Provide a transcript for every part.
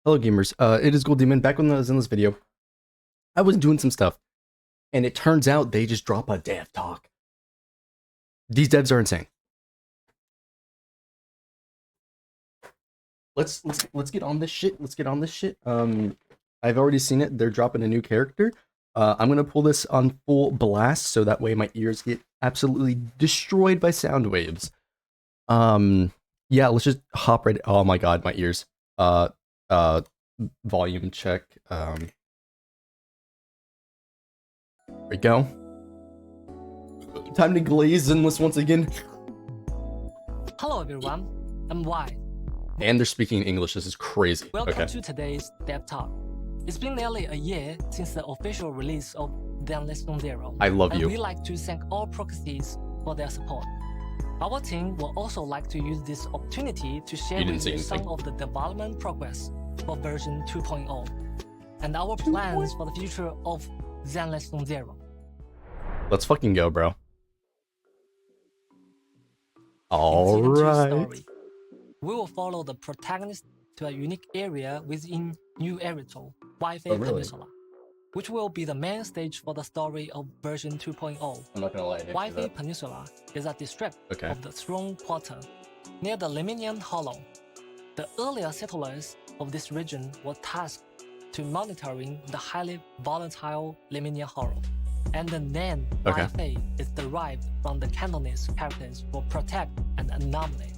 Hello gamers, it is Gold Demon back on the Zenless video. I was doing some stuff, and it turns out they just drop a dev talk. These devs are insane. Let's get on this shit. Let's get on this shit. I've already seen it. They're dropping a new character. I'm gonna pull this on full blast so that way my ears get absolutely destroyed by sound waves. Yeah, let's just hop right. Oh my god, my ears. Volume check. There we go. Time to glaze Zenless once again. Hello everyone, I'm Y. And they're speaking English. This is crazy. Welcome to today's Dev Talk. It's been nearly a year since the official release of Zenless 0. I love you. We'd like to thank all proxies for their support. Our team will also like to use this opportunity to share with you some of the development progress for version 2.0 and our plans for the future of Zenless 0. Let's fucking go, bro. All right. We will follow the protagonist to a unique area within New Eritol, Wi-Fi Peninsula, which will be the main stage for the story of version 2.0. I'm not gonna lie. Wi-Fi Peninsula is a district of the Throne Quarter, near the Lemnian Hollow. The earlier settlers of this region were tasked to monitoring the highly volatile Lemnian Hollow, and the name Wi-Fi is derived from the Cantonese characters for protect and anomaly.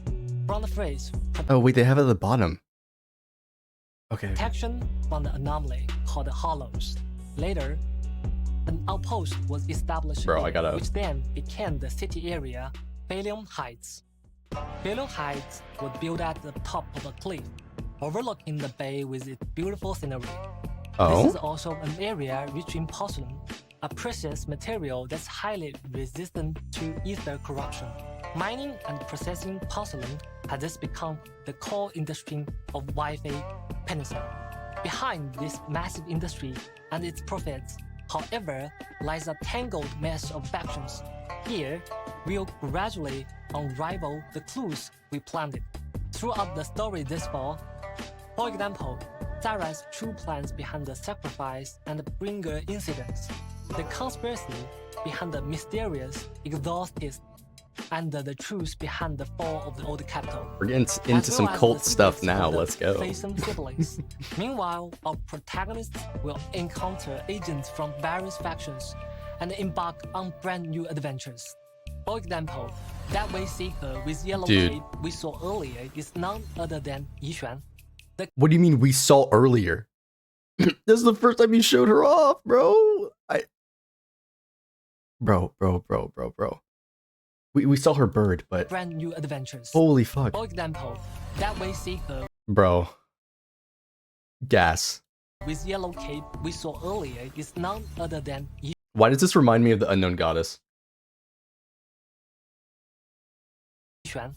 From the phrase oh wait, they have it at the bottom. Protection from the anomaly called the Hollows. Later, an outpost was established which then became the city area Phalium Heights. Phalium Heights was built at the top of a cliff, overlooking the bay with its beautiful scenery. This is also an area rich in porcelain, a precious material that's highly resistant to ether corruption. Mining and processing porcelain has thus become the core industry of Wi-Fi Peninsula. Behind this massive industry and its profits, however, lies a tangled mess of factions. Here, we'll gradually unravel the clues we planted throughout the story this fall. For example, Sarah's true plans behind the sacrifice and the bringer incidents, the conspiracy behind the mysterious exorcist, and the truth behind the fall of the old capital. We're getting into some cult stuff now. Let's go. Meanwhile, our protagonists will encounter agents from various factions and embark on brand new adventures. For example, that way seeker with yellow cape we saw earlier is none other than Yixuan. What do you mean we saw earlier? This is the first time you showed her off, bro. Bro. We saw her bird, but brand new adventures. Holy fuck. For example, that way seeker. Bro. Gas. With yellow cape we saw earlier is none other than Why does this remind me of the unknown goddess? Yixuan,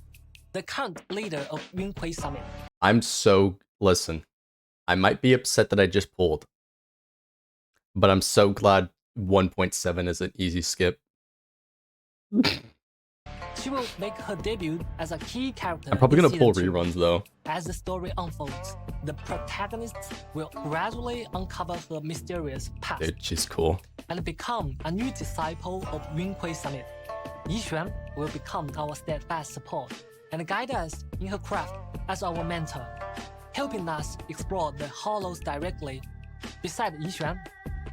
the current leader of Yunhui Summit. Listen, I might be upset that I just pulled, but I'm so glad 1.7 is an easy skip. She will make her debut as a key character. I'm probably gonna pull reruns though. As the story unfolds, the protagonists will gradually uncover her mysterious past. Dude, she's cool. And become a new disciple of Yunhui Summit. Yixuan will become our steadfast support and guide us in her craft as our mentor, helping us explore the hollows directly. Beside Yixuan,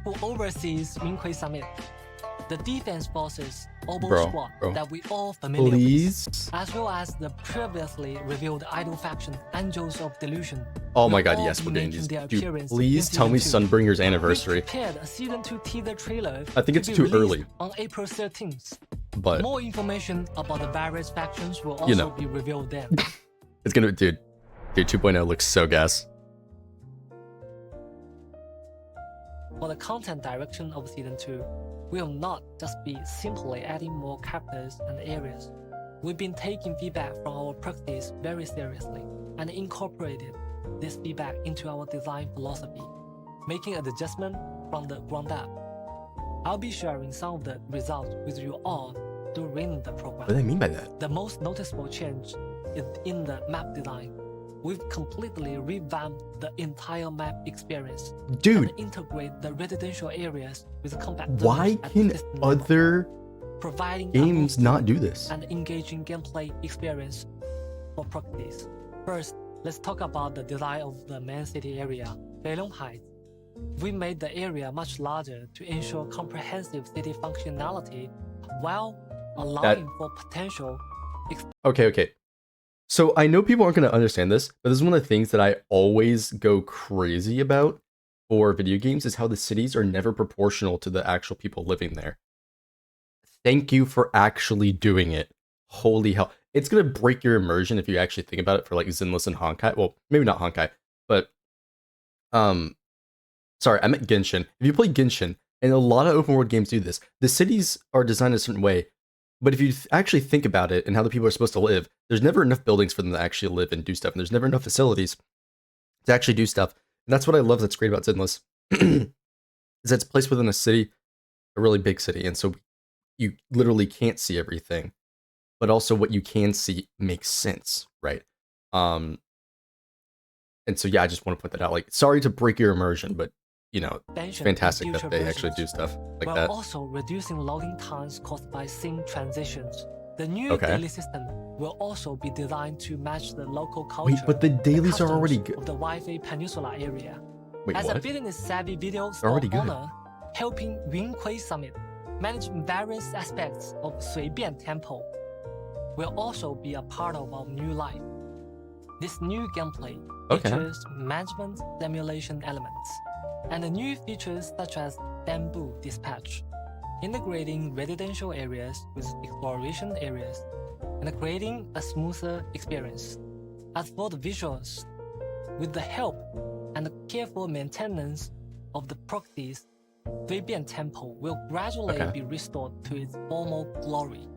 who oversees Yunhui Summit, the defense forces squad that we all familiar with, as well as the previously revealed idol faction Angels of Delusion. Oh my god, yes, we're getting these. Dude, please tell me Sunbringer's anniversary. We prepared a season 2 teaser trailer. I think it's too early. On April 13th. But more information about the various factions will also be revealed then. It's gonna, dude 2.0 looks so gas. For the content direction of season 2, we will not just be simply adding more characters and areas. We've been taking feedback from our proxies very seriously and incorporated this feedback into our design philosophy, making an adjustment from the ground up. I'll be sharing some of the results with you all during the program. What do they mean by that? The most noticeable change is in the map design. we've completely revamped the entire map experience. Dude, and integrate the residential areas with compact why can other providing games not do this? And engaging gameplay experience for properties. First, let's talk about the design of the main city area, Beilong Heights. We made the area much larger to ensure comprehensive city functionality while allowing for potential. Okay. So I know people aren't going to understand this, but this is one of the things that I always go crazy about for video games is how the cities are never proportional to the actual people living there. Thank you for actually doing it. Holy hell. It's going to break your immersion if you actually think about it for like Zenless and Honkai. Well, maybe not Honkai, but sorry, I meant Genshin. If you play Genshin, and a lot of open world games do this, the cities are designed a certain way, but if you actually think about it and how the people are supposed to live, there's never enough buildings for them to actually live and do stuff, and there's never enough facilities to actually do stuff. And that's what I love that's great about Zenless, is that it's placed within a city, a really big city, and so you literally can't see everything, but also what you can see makes sense, right? And so yeah, I just want to point that out. Like, sorry to break your immersion, but you know, it's fantastic that they actually do stuff like that. Also reducing loading times caused by scene transitions. The new daily system will also be designed to match the local culture. Wait, but the dailies are already good. Of the Wi-Fi Peninsula area. Wait, as what? a business-savvy video store owner, helping Yunhui Summit manage various aspects of Suibian Temple will also be a part of our new life. This new gameplay features management simulation elements and the new features such as Bamboo Dispatch, integrating residential areas with exploration areas and creating a smoother experience. As for the visuals, with the help and the careful maintenance of the properties, Suibian Temple will gradually be restored to its former glory.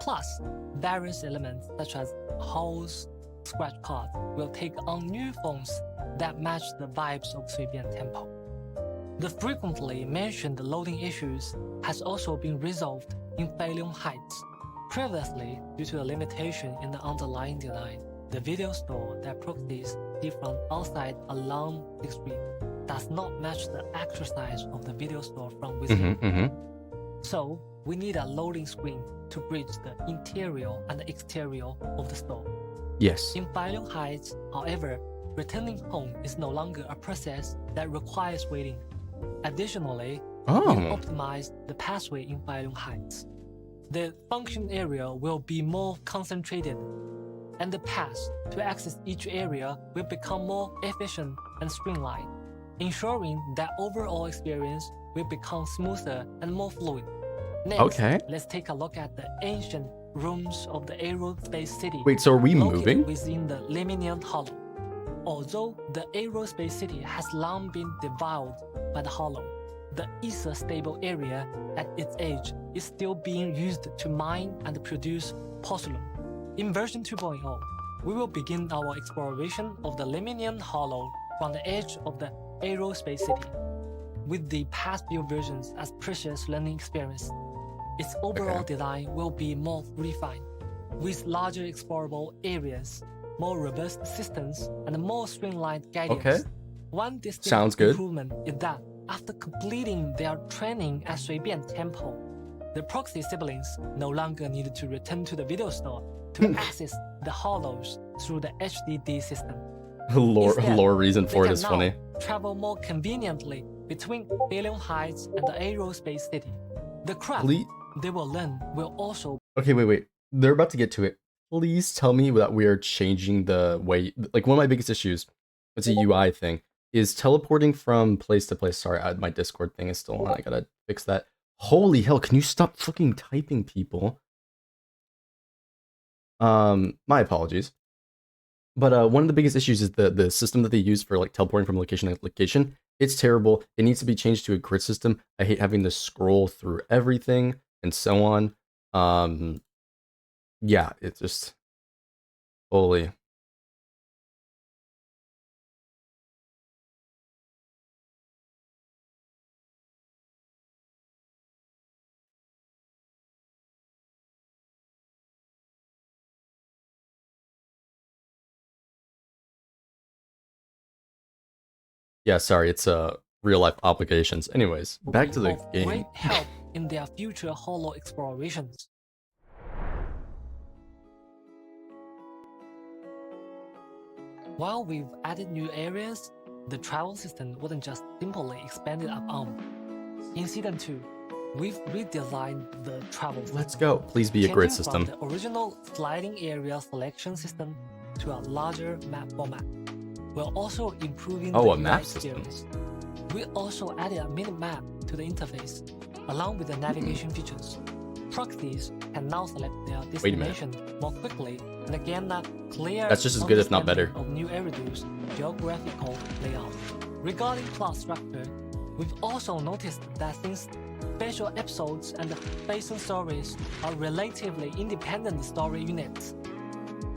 Plus, various elements such as holes, scratch cards will take on new forms that match the vibes of Suibian Temple. The frequently mentioned loading issues has also been resolved in Beilong Heights. Previously, due to a limitation in the underlying design, the video store that properties see from outside along the street does not match the actual size of the video store from within. So, we need a loading screen to bridge the interior and the exterior of the store. Yes. In Beilong Heights, however, returning home is no longer a process that requires waiting. Additionally, we've optimized the pathway in Beilong Heights. The function area will be more concentrated, and the paths to access each area will become more efficient and streamlined, ensuring that overall experience will become smoother and more fluid. Next, let's take a look at the ancient rooms of the aerospace city. Wait, so are we moving? Within the Lemnian Hollow. Although the aerospace city has long been devoured by the Hollow, the ether stable area at its edge is still being used to mine and produce porcelain. In version 2.0, we will begin our exploration of the Lemnian Hollow from the edge of the aerospace city. With the past few versions as precious learning experience, its overall design will be more refined, with larger explorable areas, more robust systems, and more streamlined guidance. One distinct improvement is that after completing their training at Suibian Temple, the proxy siblings no longer needed to return to the video store to access the hollows through the HDD system. lore reason for it is funny. Travel more conveniently between Beilong Heights and the aerospace city. The craft they will learn will also... Okay, wait. They're about to get to it. Please tell me that we are changing the way... Like, one of my biggest issues, it's a UI thing, is teleporting from place to place. Sorry, my Discord thing is still on. I gotta fix that. Holy hell, can you stop fucking typing, people? My apologies. But one of the biggest issues is the system that they use for like teleporting from location to location. It's terrible. It needs to be changed to a grid system. I hate having to scroll through everything and so on. Yeah, it's just holy. Yeah, sorry, it's real life obligations. Anyways, back to the game. Great help in their future holo explorations. While we've added new areas, the travel system wasn't just simply expanded upon. In Season 2, we've redesigned the travel system. Let's go. Please be a grid system. From the original sliding area selection system to a larger map format. We're also improving the a map experience. system. We also added a mini-map to the interface, along with the navigation features. Proxies can now select their destination more quickly and gain a clear That's just as good, if not better. Of new Eridu's geographical layout. Regarding plot structure, we've also noticed that since special episodes and facing stories are relatively independent story units,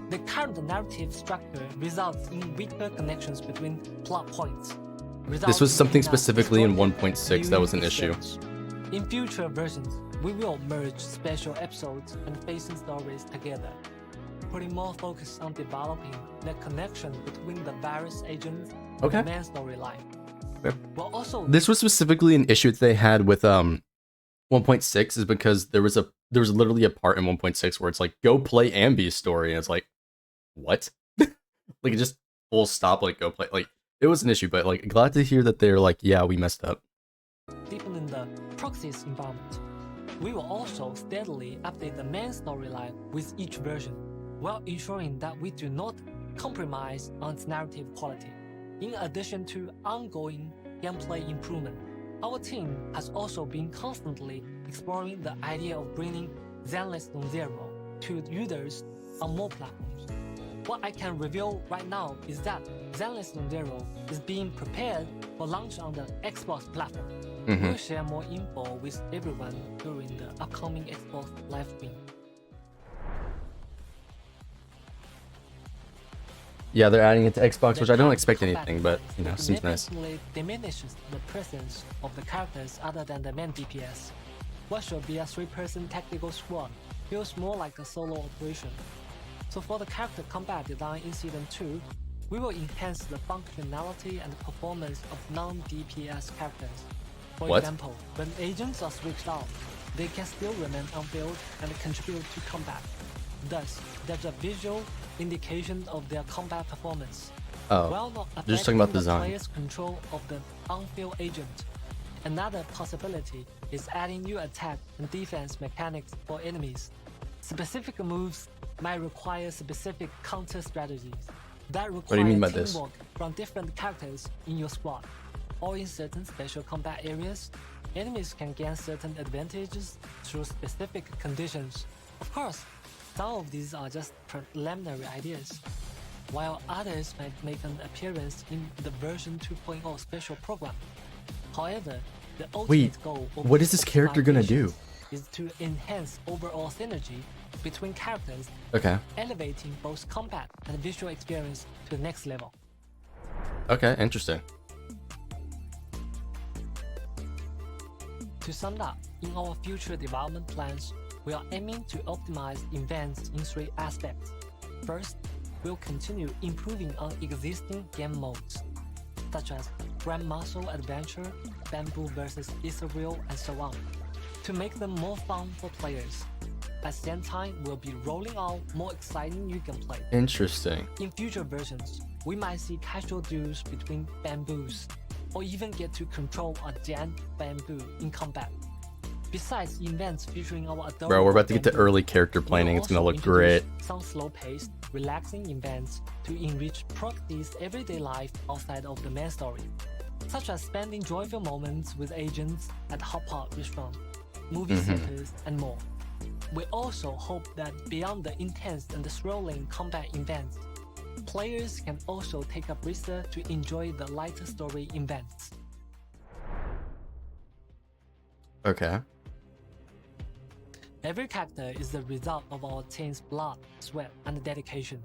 the current narrative structure results in weaker connections between plot points. This was something specifically in 1.6 that was an issue. In future versions, we will merge special episodes and facing stories together, putting more focus on developing the connection between the various agents and the main storyline. This was specifically an issue that they had with 1.6 is because there was literally a part in 1.6 where it's like, go play Ambi's story, and it's like, what? Like, it just full stop, like, go play. Like, it was an issue, but like, glad to hear that they're like, yeah, we messed up. Deepening the proxies environment, we will also steadily update the main storyline with each version, while ensuring that we do not compromise on its narrative quality. In addition to ongoing gameplay improvement, our team has also been constantly exploring the idea of bringing Zenless Non-Zero to users on more platforms. What I can reveal right now is that Zenless Non-Zero is being prepared for launch on the Xbox platform. We'll share more info with everyone during the upcoming Xbox live stream. Yeah, they're adding it to Xbox, which I don't expect anything, but you know, seems nice. Diminishes the presence of the characters other than the main DPS. What should be a 3-person tactical squad feels more like a solo operation. So for the character combat design in Season 2, we will enhance the functionality and performance of non-DPS characters. For example, when agents are switched out, they can still remain on field and contribute to combat. Thus, there's a visual indication of their combat performance. While not just talking about design. Player's control of the on-field agent. Another possibility is adding new attack and defense mechanics for enemies. Specific moves might require specific counter strategies that require teamwork from different characters in your squad. Or in certain special combat areas, enemies can gain certain advantages through specific conditions. Of course, some of these are just preliminary ideas, while others might make an appearance in the version 2.0 special program. However, the ultimate goal of what is this character gonna do? Is to enhance overall synergy between characters, elevating both combat and visual experience to the next level. Okay, interesting. To sum up, in our future development plans, we are aiming to optimize events in 3 aspects. First, we'll continue improving on existing game modes, such as Grand Muscle Adventure, Bamboo vs. Ethereal, and so on, to make them more fun for players. At the same time, we'll be rolling out more exciting new gameplay. Interesting. In future versions, we might see casual duels between bamboos, or even get to control a giant bamboo in combat. Besides events featuring our adorable Bro, we're about to get to early character planning. It's gonna look great. Some slow-paced, relaxing events to enrich Proxy's everyday life outside of the main story, such as spending joyful moments with agents at Hot Pot restaurant, movie theaters, and more. We also hope that beyond the intense and thrilling combat events, players can also take a breather to enjoy the lighter story events. Okay. Every character is the result of our team's blood, sweat, and dedication.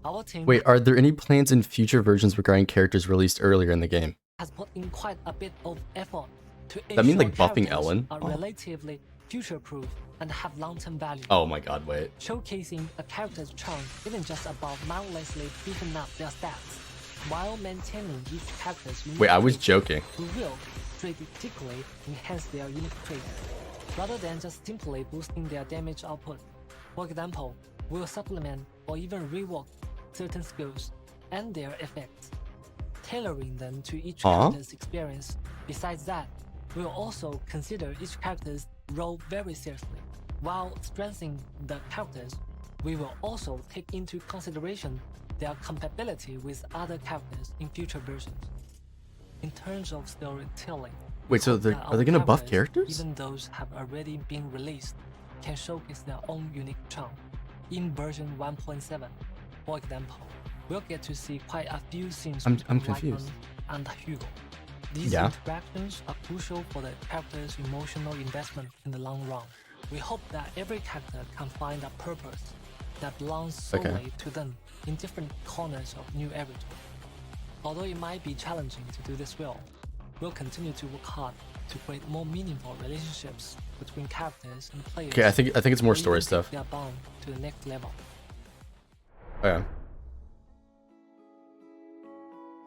Our team Wait, are there any plans in future versions regarding characters released earlier in the game? Has put in quite a bit of effort to that mean like ensure buffing Ellen? Are relatively future-proof and have long-term value. Oh my god, wait. Showcasing a character's charm isn't just about mindlessly beefing up their stats. while maintaining each character's unique Wait, I was traits, joking. We will strategically enhance their unique traits, rather than just simply boosting their damage output. For example, we'll supplement or even rework certain skills and their effects, tailoring them to each character's experience. Besides that, we'll also consider each character's role very seriously. While strengthening the characters, we will also take into consideration their compatibility with other characters in future versions. In terms of storytelling, wait, so are they gonna buff characters? Even those have already been released, can showcase their own unique charm. In version 1.7, for example, we'll get to see quite a few scenes I'm confused. and Hugo. These interactions are crucial for the character's emotional investment in the long run. We hope that every character can find a purpose that belongs solely to them in different corners of New Everton. Although it might be challenging to do this well, we'll continue to work hard to create more meaningful relationships between characters and players. Okay, I think it's more story stuff. Their bond to the next level. Okay.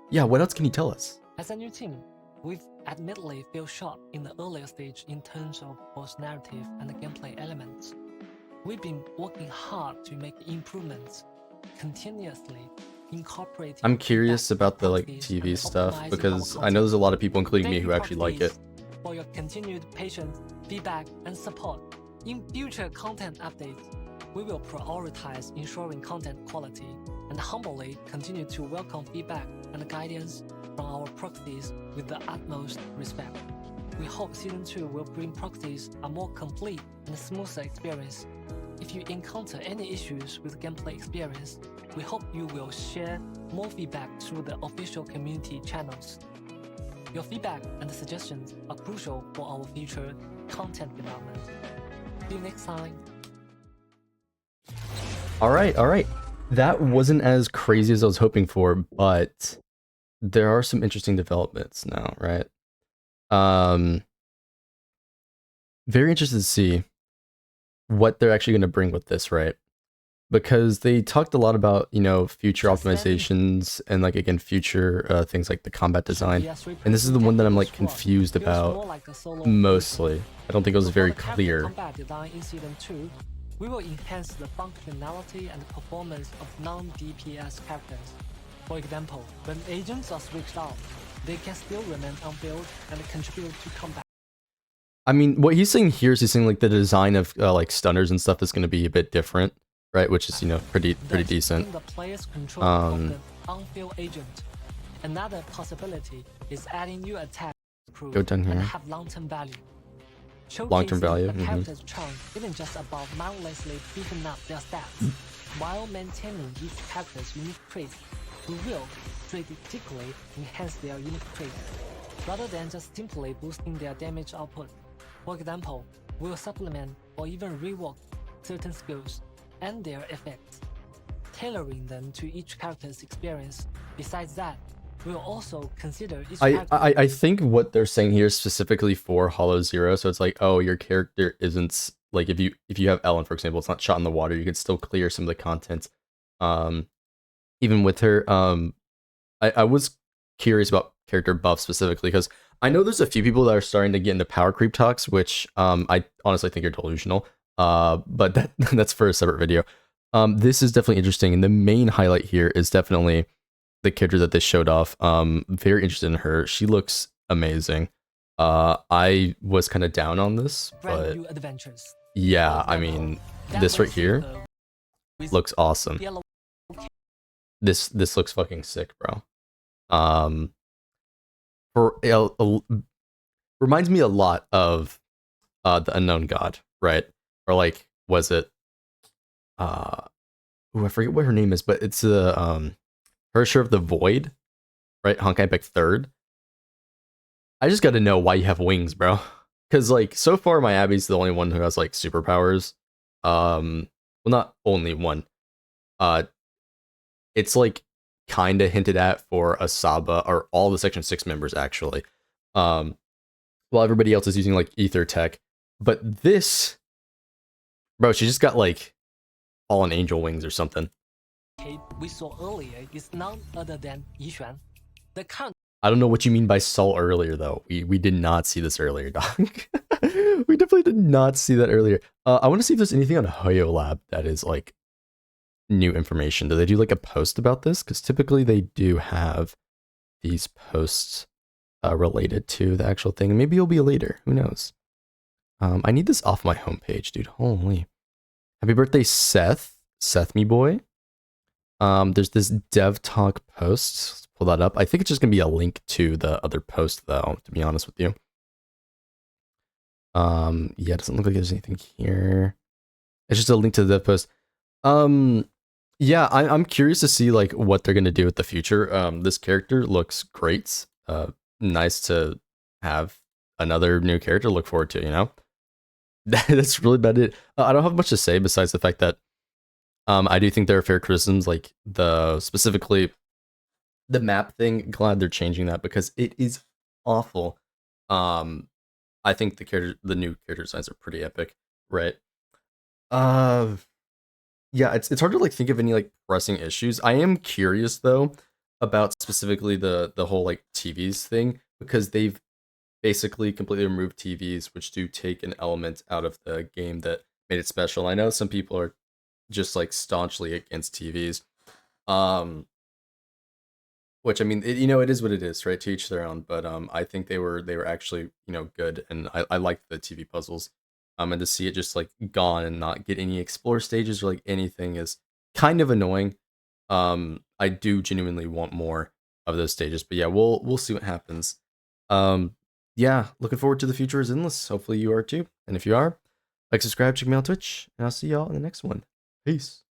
Yeah, what else can you tell us? As a new team, we've admittedly fell short in the earlier stage in terms of both narrative and gameplay elements. We've been working hard to make improvements, continuously incorporating. I'm curious about the TV stuff because I know there's a lot of people, including me, who actually like it. For your continued patience, feedback, and support. In future content updates, we will prioritize ensuring content quality and humbly continue to welcome feedback and guidance from our proxies with the utmost respect. We hope Season 2 will bring proxies a more complete and smoother experience. If you encounter any issues with gameplay experience, we hope you will share more feedback through the official community channels. Your feedback and suggestions are crucial for our future content development. See you next time. All right. That wasn't as crazy as I was hoping for, but there are some interesting developments now, right? Very interested to see what they're actually going to bring with this, right? Because they talked a lot about, future optimizations and again, future things like the combat design. And this is the one that I'm confused about mostly. I don't think it was very clear. We will enhance the functionality and performance of non-DPS characters. For example, when agents are switched out, they can still remain on field and contribute to combat. I mean, what he's saying here is he's saying the design of stunners and stuff is going to be a bit different, right? Which is pretty decent. The player's control of the on-field agent. Another possibility is adding new attacks go down here. And have long-term value. Long-term value. The character's charm isn't just about mindlessly beating up their stats. While maintaining each character's unique traits, we will strategically enhance their unique traits, rather than just simply boosting their damage output. For example, we'll supplement or even rework certain skills and their effects, tailoring them to each character's experience. Besides that, we'll also consider each I think what they're saying here is specifically for Hollow Zero, so it's oh, your character isn't if you have Ellen, for example, it's not shot in the water, you can still clear some of the content. Even with her, I was curious about character buff specifically because I know there's a few people that are starting to get into power creep talks, which I honestly think are delusional. But that's for a separate video. This is definitely interesting, and the main highlight here is definitely the character that they showed off. Very interested in her. She looks amazing. I was kind of down on this, but yeah, I mean, this right here looks awesome. This looks fucking sick, bro. Reminds me a lot of the Unknown God, right? Or was it I forget what her name is, but it's the Hersher of the Void, right? Honkai Beck 3rd. I just gotta know why you have wings, bro. Because so far my Abby's the only one who has superpowers. Well, not only one. It's kinda hinted at for Asaba, or all the Section 6 members actually. While everybody else is using ether tech. But this, bro, she just got fallen angel wings or something. we saw earlier is none other than Yixuan. The count. I don't know what you mean by saw earlier, though. We did not see this earlier, dog. We definitely did not see that earlier. I want to see if there's anything on Hoyo Lab that is like new information. Do they do like a post about this? Because typically they do have these posts related to the actual thing. Maybe it'll be later. Who knows? I need this off my homepage, dude. Holy. Happy birthday, Seth. Seth, me boy. There's this dev talk post. Let's pull that up. I think it's just gonna be a link to the other post, though, to be honest with you. Yeah, it doesn't look like there's anything here. It's just a link to the dev post. Yeah, I'm curious to see like what they're gonna do with the future. This character looks great. Nice to have another new character to look forward to, you know? That's really about it. I don't have much to say besides the fact that I do think there are fair criticisms, like specifically the map thing. Glad they're changing that because it is awful. I think the new character designs are pretty epic, right? Yeah, it's hard to like think of any like pressing issues. I am curious though about specifically the whole like TVs thing because they've basically completely removed TVs, which do take an element out of the game that made it special. I know some people are just like staunchly against TVs, which I mean, it is what it is, right? To each their own. But I think they were actually good, and I liked the TV puzzles. And to see it just like gone and not get any explore stages or like anything is kind of annoying. I do genuinely want more of those stages, but yeah, we'll see what happens. Yeah, looking forward to the future of Zenless. Hopefully you are too. And if you are, like, subscribe, check me out on Twitch, and I'll see y'all in the next one. Peace.